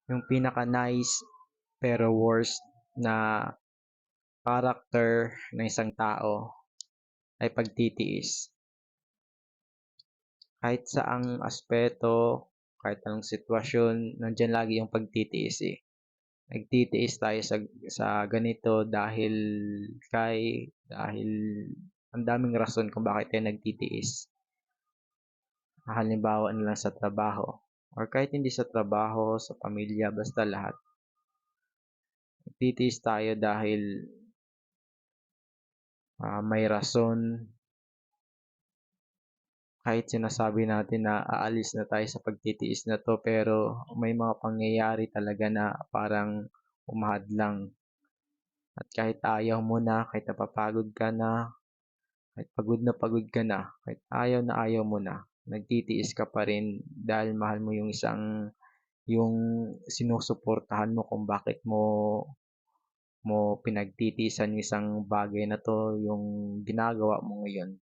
Yung pinaka-nice pero worst na character ng isang tao ay pagtitiis. Kahit saang aspeto, kahit anong sitwasyon, nandiyan lagi yung pagtitiis eh. Nagtitiis tayo sa ganito dahil ang daming rason kung bakit tayo nagtitiis. Halimbawa na lang sa trabaho or kahit hindi sa trabaho, sa pamilya, basta lahat. Nagtitiis tayo dahil may rason. Kahit sinasabi natin na aalis na tayo sa pagtitiis na to, pero may mga pangyayari talaga na parang umahadlang. At kahit ayaw mo na, kahit napapagod ka na, kahit pagod ka na, kahit ayaw na ayaw mo na, nagtitiis ka pa rin dahil mahal mo yung sinusuportahan mo kung bakit mo pinagtitiisan yung isang bagay na to, yung ginagawa mo ngayon.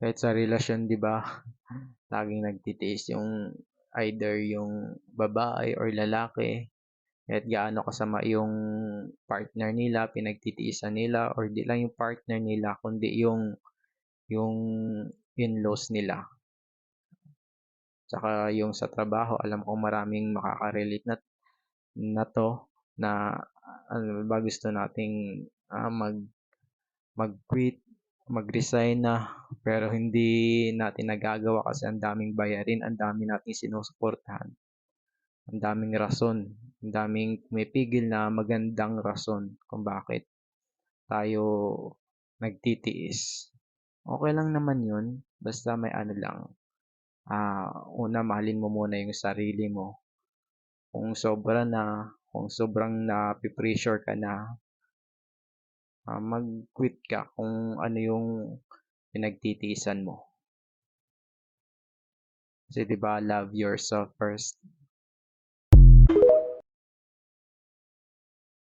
Kahit sa relasyon, di ba? Laging nagtitiis yung either yung babae or lalaki. Kahit gaano kasama yung partner nila, pinagtitiisan nila, or di lang yung partner nila, kundi yung in-laws nila. Tsaka yung sa trabaho, alam ko maraming makaka-relate na to, na ano ba gusto nating mag-quit, mag-resign na, pero hindi natin nagagawa kasi ang daming bayarin, ang dami nating sinusuportahan, ang daming rason, ang daming pumipigil na magandang rason kung bakit tayo nagtitiis. Okay lang naman yun, basta may ano lang, una mahalin mo muna yung sarili mo. Kung sobrang na-pressure ka na, mag-quit ka kung ano yung pinagtitiisan mo. Kasi 'di ba, love yourself first.